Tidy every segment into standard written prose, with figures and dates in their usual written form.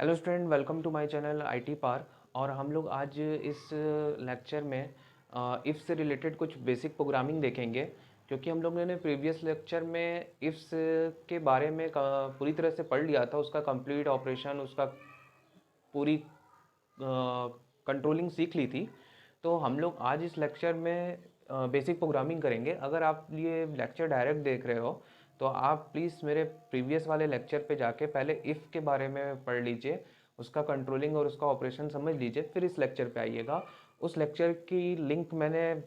Hello student, welcome to my channel IT park. और हम लोग आज इस लेक्चर में इफ़ से रिलेटेड कुछ बेसिक प्रोग्रामिंग देखेंगे, क्योंकि हम लोगों ने प्रीवियस लेक्चर में इफ्स के बारे में पूरी तरह से पढ़ लिया था। उसका कंप्लीट ऑपरेशन, उसका पूरी कंट्रोलिंग सीख ली थी। तो हम लोग आज इस लेक्चर में बेसिक प्रोग्रामिंग करेंगे। अगर आप ये लेक्चर डायरेक्ट देख रहे हो तो आप प्लीज़ मेरे प्रीवियस वाले लेक्चर पे जाके पहले इफ़ के बारे में पढ़ लीजिए, उसका कंट्रोलिंग और उसका ऑपरेशन समझ लीजिए, फिर इस लेक्चर पे आइएगा। उस लेक्चर की लिंक मैंने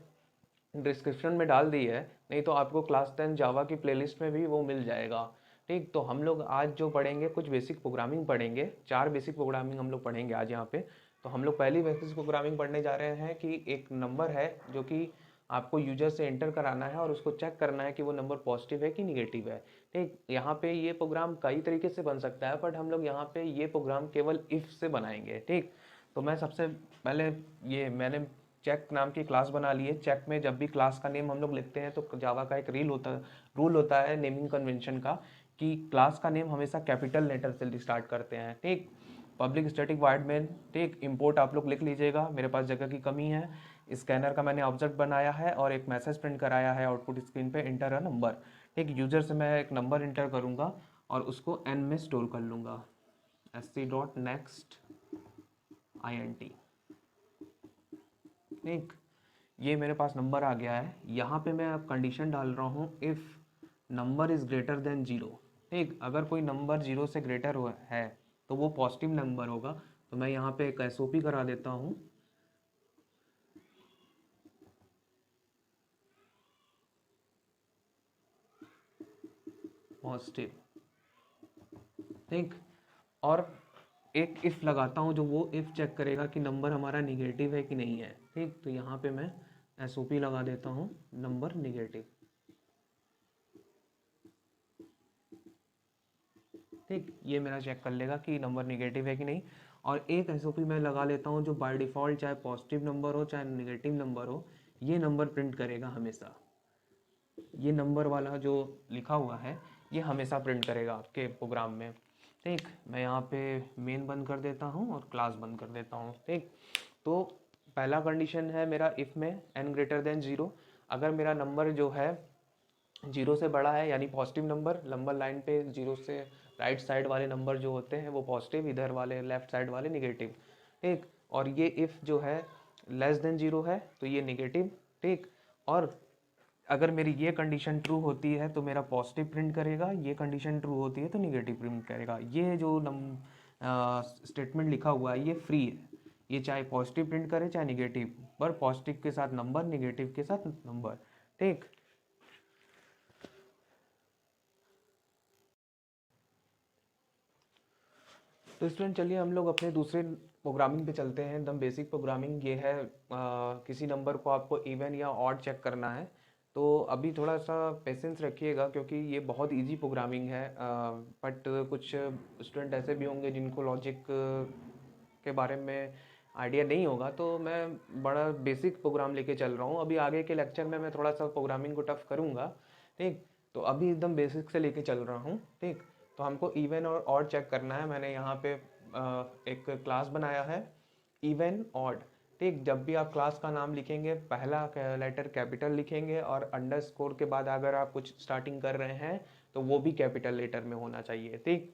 डिस्क्रिप्शन में डाल दी है, नहीं तो आपको क्लास 10 जावा की प्लेलिस्ट में भी वो मिल जाएगा। ठीक, तो हम लोग आज जो पढ़ेंगे कुछ बेसिक प्रोग्रामिंग पढ़ेंगे। 4 बेसिक प्रोग्रामिंग हम लोग पढ़ेंगे आज यहाँ पे। तो हम लोग पहली बेसिक प्रोग्रामिंग पढ़ने जा रहे हैं कि एक नंबर है जो कि आपको यूजर से एंटर कराना है और उसको चेक करना है कि वो नंबर पॉजिटिव है कि निगेटिव है। ठीक, यहाँ पे ये प्रोग्राम कई तरीके से बन सकता है, बट हम लोग यहाँ पे ये प्रोग्राम केवल इफ़ से बनाएंगे। ठीक, तो मैं सबसे पहले मैंने चेक नाम की क्लास बना ली है। चेक में जब भी क्लास का नेम हम लोग लिखते हैं तो जावा का एक रूल होता है नेमिंग कन्वेंशन का, कि क्लास का नेम हमेशा कैपिटल लेटर से स्टार्ट करते हैं। ठीक, पब्लिक स्टैटिक वॉइड मेन। ठीक, इंपोर्ट आप लोग लिख लीजिएगा, मेरे पास जगह की कमी है। स्कैनर का मैंने ऑब्जेक्ट बनाया है और एक मैसेज प्रिंट कराया है आउटपुट स्क्रीन पे, एंटर अ नंबर। ठीक, यूजर से मैं एक नंबर एंटर करूँगा और उसको एन में स्टोर कर लूँगा, sc.next int। ठीक, ये मेरे पास नंबर आ गया है। यहाँ पे मैं अब कंडीशन डाल रहा हूँ, if number is greater then 0। ठीक, अगर कोई नंबर 0 से ग्रेटर है तो वो पॉजिटिव नंबर होगा। तो मैं यहाँ पे एक एसओपी करा देता हूँ। पॉजिटिव। ठीक, और एक इफ़ लगाता हूँ जो वो इफ़ चेक करेगा कि नंबर हमारा निगेटिव है कि नहीं है। ठीक, तो यहाँ पे मैं एसओपी लगा देता हूँ, नंबर निगेटिव। ठीक, ये मेरा चेक कर लेगा कि नंबर निगेटिव है कि नहीं। और एक एसओपी मैं लगा लेता हूँ जो बाय डिफ़ॉल्ट चाहे पॉजिटिव नंबर हो चाहे निगेटिव नंबर हो, ये नंबर प्रिंट करेगा हमेशा। ये नंबर वाला जो लिखा हुआ है ये हमेशा प्रिंट करेगा आपके प्रोग्राम में। ठीक, मैं यहाँ पे मेन बंद कर देता हूँ और क्लास बंद कर देता हूँ। ठीक, तो पहला कंडीशन है मेरा इफ़ में n ग्रेटर देन 0। अगर मेरा नंबर जो है 0 से बड़ा है, यानी पॉजिटिव नंबर लाइन पे 0 से राइट साइड वाले नंबर जो होते हैं वो पॉजिटिव, इधर वाले लेफ्ट साइड वाले निगेटिव। ठीक, और ये इफ़ जो है लेस देन 0 है तो ये निगेटिव। ठीक, और अगर मेरी ये कंडीशन ट्रू होती है तो मेरा पॉजिटिव प्रिंट करेगा, ये कंडीशन ट्रू होती है तो निगेटिव प्रिंट करेगा। ये जो स्टेटमेंट लिखा हुआ है ये फ्री है, ये चाहे पॉजिटिव प्रिंट करे चाहे निगेटिव, पर पॉजिटिव के साथ नंबर, निगेटिव के साथ नंबर। ठीक, तो स्टूडेंट चलिए हम लोग अपने दूसरे प्रोग्रामिंग पे चलते हैं। एकदम बेसिक प्रोग्रामिंग ये है, किसी नंबर को आपको इवन या ऑड चेक करना है। तो अभी थोड़ा सा पेशेंस रखिएगा क्योंकि ये बहुत इजी प्रोग्रामिंग है। बट कुछ स्टूडेंट ऐसे भी होंगे जिनको लॉजिक के बारे में आइडिया नहीं होगा, तो मैं बड़ा बेसिक प्रोग्राम लेके चल रहा हूँ। अभी आगे के लेक्चर में मैं थोड़ा सा प्रोग्रामिंग को टफ करूँगा। ठीक, तो अभी एकदम बेसिक से लेके चल रहा हूँ। ठीक, तो हमको इवन और ऑड चेक करना है। मैंने यहाँ पे एक क्लास बनाया है इवन ऑड। ठीक, जब भी आप क्लास का नाम लिखेंगे पहला लेटर कैपिटल लिखेंगे और अंडरस्कोर के बाद अगर आप कुछ स्टार्टिंग कर रहे हैं तो वो भी कैपिटल लेटर में होना चाहिए। ठीक,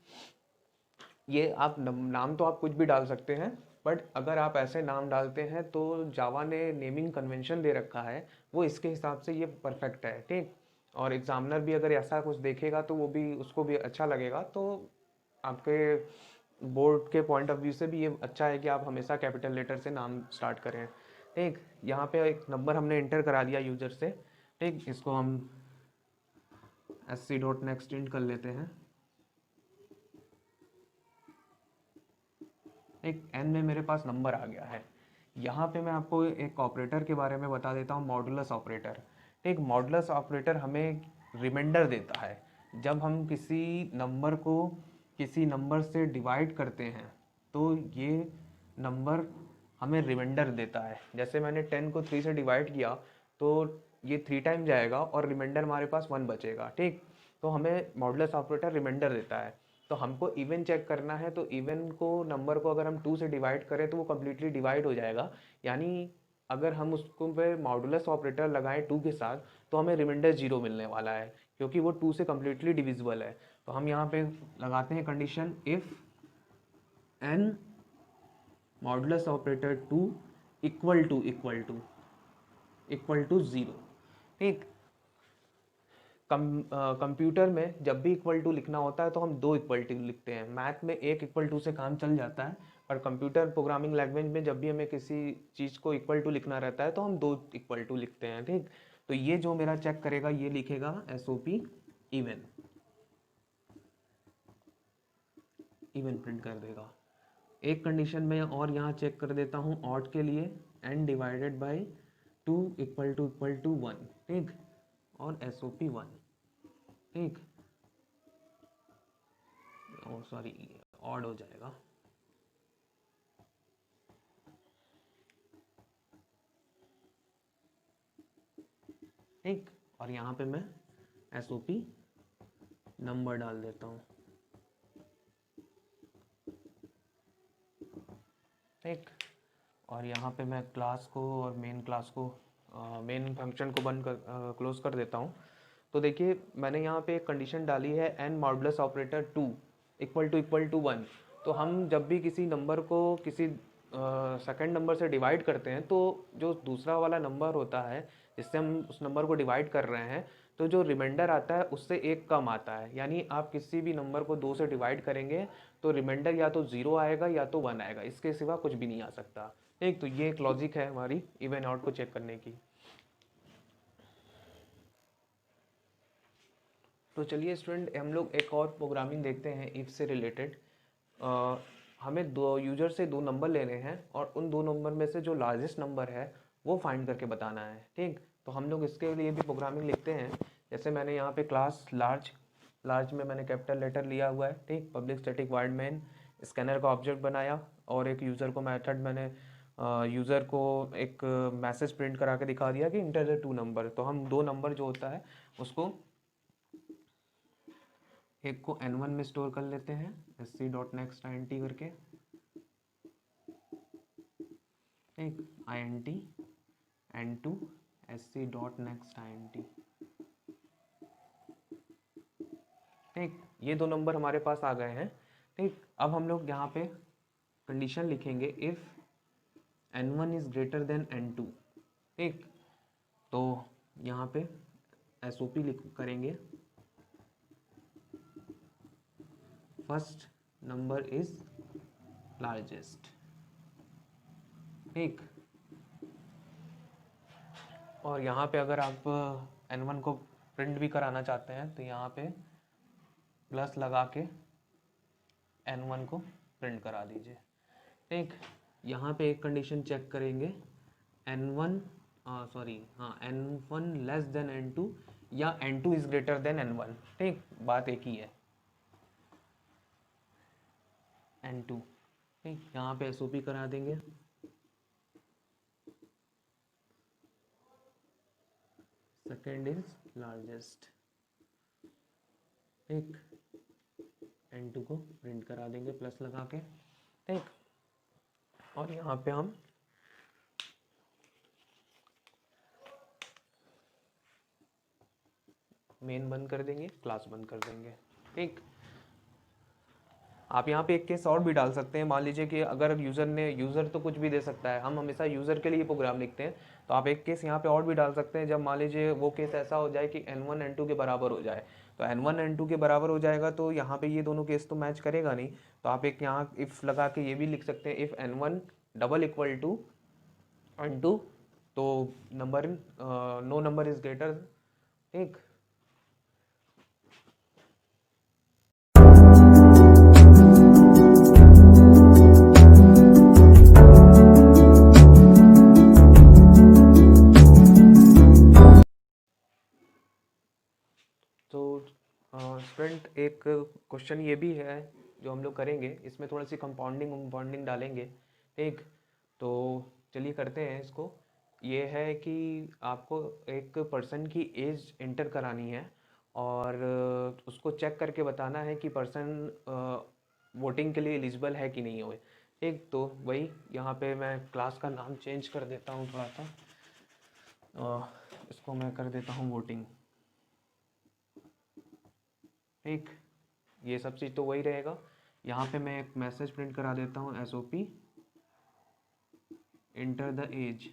ये आप नाम तो आप कुछ भी डाल सकते हैं, बट अगर आप ऐसे नाम डालते हैं तो जावा ने नेमिंग कन्वेंशन दे रखा है, वो इसके हिसाब से ये परफेक्ट है। ठीक, और एग्जामिनर भी अगर ऐसा कुछ देखेगा तो वो भी, उसको भी अच्छा लगेगा। तो आपके बोर्ड के पॉइंट ऑफ व्यू से भी ये अच्छा है कि आप हमेशा कैपिटल लेटर से नाम स्टार्ट करें। ठीक, यहाँ पे एक नंबर हमने एंटर करा दिया यूजर से। ठीक, इसको हम sc.next इंट कर लेते हैं। एक एन में मेरे पास नंबर आ गया है। यहाँ पे मैं आपको एक ऑपरेटर के बारे में बता देता हूँ, मॉडुलस ऑपरेटर। एक मॉडुलस ऑपरेटर हमें रिमाइंडर देता है। जब हम किसी नंबर को किसी नंबर से डिवाइड करते हैं तो ये नंबर हमें रिमाइंडर देता है। जैसे मैंने 10 को 3 से डिवाइड किया तो ये 3 टाइम जाएगा और रिमाइंडर हमारे पास 1 बचेगा। ठीक, तो हमें मॉडुलस ऑपरेटर रिमाइंडर देता है। तो हमको इवन चेक करना है, तो इवन को नंबर को अगर हम 2 से डिवाइड करें तो वो कम्प्लीटली डिवाइड हो जाएगा। यानी अगर हम उसको पे मॉडुलस ऑपरेटर लगाएं 2 के साथ तो हमें रिमाइंडर 0 मिलने वाला है, क्योंकि वो 2 से कम्प्लीटली डिविजिबल है। तो हम यहाँ पे लगाते हैं condition if n modulus operator 2 equal to 0। ठीक, कंप्यूटर में जब भी इक्वल टू लिखना होता है तो हम 2 इक्वल टू लिखते हैं। मैथ में 1 इक्वल टू से काम चल जाता है, पर कंप्यूटर प्रोग्रामिंग लैंग्वेज में जब भी हमें किसी चीज़ को इक्वल टू लिखना रहता है तो हम 2 इक्वल टू लिखते हैं। ठीक, तो ये जो मेरा चेक करेगा ये लिखेगा SOP इवन, इवन प्रिंट कर देगा। एक कंडीशन में और यहाँ चेक कर देता हूँ ऑड के लिए, n divided by 2 equal to 1। ठीक, और SOP 1। ठीक, ओ सॉरी ऑड हो जाएगा। ठीक, और यहाँ पे मैं SOP नंबर डाल देता हूँ। ठीक, और यहाँ पे मैं क्लास को और मेन क्लास को मेन फंक्शन को बंद कर क्लोज कर देता हूँ। तो देखिए मैंने यहाँ पे एक कंडीशन डाली है n modulus operator 2 equal to 1। तो हम जब भी किसी नंबर को किसी सेकंड नंबर से डिवाइड करते हैं तो जो दूसरा वाला नंबर होता है जिससे हम उस नंबर को डिवाइड कर रहे हैं, तो जो रिमाइंडर आता है उससे 1 कम आता है। यानी आप किसी भी नंबर को 2 से डिवाइड करेंगे तो रिमाइंडर या तो 0 आएगा या तो 1 आएगा, इसके सिवा कुछ भी नहीं आ सकता। ठीक, तो ये एक लॉजिक है हमारी इवन आउट को चेक करने की। तो चलिए स्टूडेंट हम लोग एक और प्रोग्रामिंग देखते हैं इफ़ से रिलेटेड। हमें दो यूजर से 2 नंबर लेने हैं और उन 2 नंबर में से जो लार्जेस्ट नंबर है वो फाइंड करके बताना है। ठीक, तो हम लोग इसके लिए भी प्रोग्रामिंग लिखते हैं। जैसे मैंने यहाँ पे क्लास लार्ज में मैंने कैपिटल लेटर लिया हुआ है। ठीक, public static void main scanner का ऑब्जेक्ट बनाया और एक यूज़र को मेथड मैंने यूज़र को एक मैसेज प्रिंट करा के दिखा दिया कि इंटर द 2 नंबर। तो हम 2 नंबर जो होता है उसको एक को n1 में स्टोर कर लेते हैं sc.next int करके। एक int n2 sc.next int। ठीक, ये 2 नंबर हमारे पास आ गए हैं। ठीक, अब हम लोग यहाँ पे कंडीशन लिखेंगे if n1 is greater than n2। ठीक, तो यहाँ पे SOP करेंगे फर्स्ट नंबर इज लार्जेस्ट। ठीक, और यहाँ पे अगर आप n1 को प्रिंट भी कराना चाहते हैं तो यहाँ पे प्लस लगा के n1 को प्रिंट करा दीजिए। ठीक, यहाँ पे एक कंडीशन चेक करेंगे n1 n1 less than n2 या n2 is greater than n1। ठीक, बात एक ही है n2। ठीक, यहाँ पे SOP करा देंगे सेकेंड इज लार्जेस्ट। ठीक, n2 को प्रिंट करा देंगे प्लस लगा के। ठीक, और यहाँ पे हम मेन बंद कर देंगे, क्लास बंद कर देंगे। ठीक, आप यहाँ पे एक केस और भी डाल सकते हैं। मान लीजिए कि अगर यूज़र तो कुछ भी दे सकता है, हम हमेशा यूज़र के लिए प्रोग्राम लिखते हैं, तो आप एक केस यहाँ पे और भी डाल सकते हैं। जब मान लीजिए वो केस ऐसा हो जाए कि n1 n2 के बराबर हो जाए, तो n1 n2 के बराबर हो जाएगा तो यहाँ पे ये दोनों केस तो मैच करेगा नहीं। तो आप एक यहाँ इफ़ लगा के ये भी लिख सकते हैं if n1 double equal to n2, तो number no number is greater. ठीक, तो स्टूडेंट एक क्वेश्चन ये भी है जो हम लोग करेंगे, इसमें थोड़ी सी कंपाउंडिंग डालेंगे। ठीक, तो चलिए करते हैं इसको। ये है कि आपको एक पर्सन की एज इंटर करानी है और उसको चेक करके बताना है कि पर्सन वोटिंग के लिए एलिजिबल है कि नहीं हो। ठीक, तो वही यहाँ पे मैं क्लास का नाम चेंज कर देता हूँ थोड़ा सा, इसको मैं कर देता हूँ वोटिंग। ठीक, ये सब चीज़ तो वही रहेगा। यहाँ पे मैं एक मैसेज प्रिंट करा देता हूँ, SOP इंटर द एज।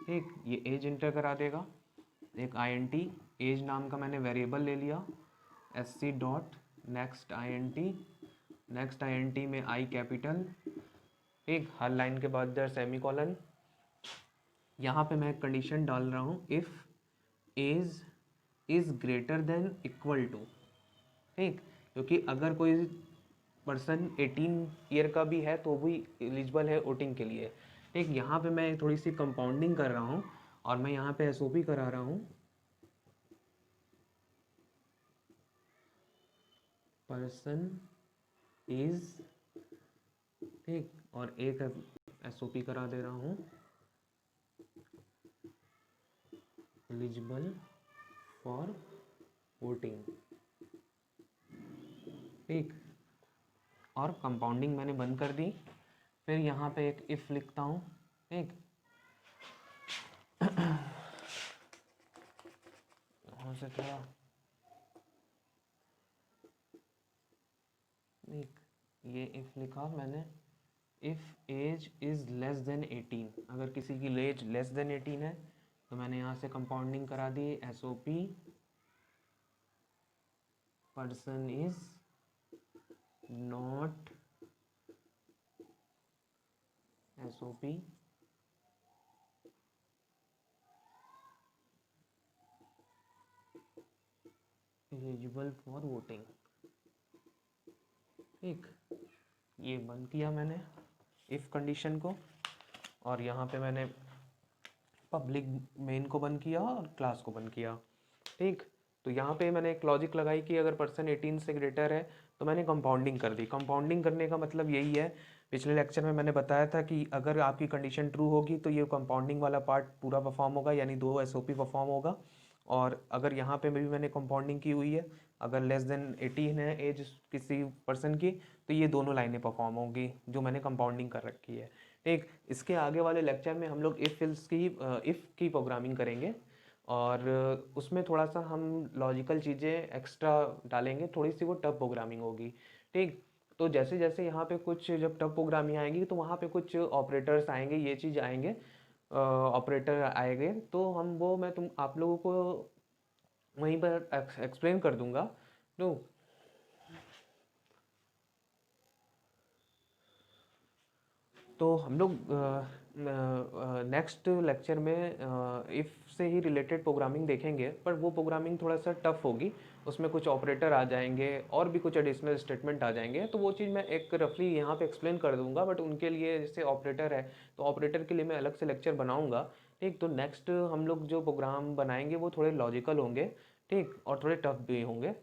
ठीक, ये एज इंटर करा देगा। एक INT एज नाम का मैंने वेरिएबल ले लिया, SC डॉट नेक्स्ट INT में I कैपिटल। ठीक, हर लाइन के बाद दर सेमीकोलन। यहाँ पे मैं एक कंडीशन डाल रहा हूँ, if age is greater than equal to. ठीक, क्योंकि अगर कोई पर्सन 18 ईयर का भी है तो भी एलिजिबल है वोटिंग के लिए। ठीक, यहाँ पे मैं थोड़ी सी कंपाउंडिंग कर रहा हूँ और मैं यहाँ पे SOP करा रहा हूँ, पर्सन इज। ठीक, और एक SOP करा दे रहा हूँ, एलिजिबल फॉर वोटिंग। ठीक, और कंपाउंडिंग मैंने बंद कर दी। फिर यहाँ पे एक इफ लिखता हूँ। ठीक, यहाँ से थोड़ा एक ये इफ लिखा मैंने, if age is less than 18। अगर किसी की एज लेस देन 18 है तो मैंने यहाँ से कंपाउंडिंग करा दी, SOP person is not SOP eligible for voting. ठीक, ये बंद किया मैंने इफ़ कंडीशन को, और यहाँ पे मैंने पब्लिक मेन को बंद किया और क्लास को बंद किया। ठीक, तो यहाँ पे मैंने एक लॉजिक लगाई कि अगर पर्सन 18 से ग्रेटर है तो मैंने कंपाउंडिंग कर दी। कंपाउंडिंग करने का मतलब यही है, पिछले लेक्चर में मैंने बताया था कि अगर आपकी कंडीशन ट्रू होगी तो ये कंपाउंडिंग वाला पार्ट पूरा परफॉर्म होगा, यानी 2 SOP परफॉर्म होगा। और अगर यहाँ पे भी मैंने कंपाउंडिंग की हुई है, अगर लेस देन 18 है एज किसी पर्सन की, तो ये दोनों लाइनें परफॉर्म होंगी जो मैंने कंपाउंडिंग कर रखी है। ठीक, इसके आगे वाले लेक्चर में हम लोग इफ़ की प्रोग्रामिंग करेंगे और उसमें थोड़ा सा हम लॉजिकल चीज़ें एक्स्ट्रा डालेंगे, थोड़ी सी वो टफ प्रोग्रामिंग होगी। ठीक, तो जैसे जैसे यहाँ पे कुछ जब टफ प्रोग्रामिंग आएंगी तो वहाँ पे कुछ ऑपरेटर्स आएंगे, ये चीज़ आएंगे, ऑपरेटर आएंगे, तो हम वो मैं आप लोगों को वहीं पर एक्सप्लेन कर दूंगा। तो हम लोग नेक्स्ट लेक्चर में इफ़ से ही रिलेटेड प्रोग्रामिंग देखेंगे, पर वो प्रोग्रामिंग थोड़ा सा टफ होगी, उसमें कुछ ऑपरेटर आ जाएंगे और भी कुछ एडिशनल स्टेटमेंट आ जाएंगे, तो वो चीज़ मैं एक रफली यहाँ पे एक्सप्लेन कर दूंगा। बट उनके लिए जैसे ऑपरेटर है तो ऑपरेटर के लिए मैं अलग से लेक्चर बनाऊंगा। ठीक, तो नेक्स्ट हम लोग जो प्रोग्राम बनाएंगे वो थोड़े लॉजिकल होंगे, ठीक, और थोड़े टफ भी होंगे।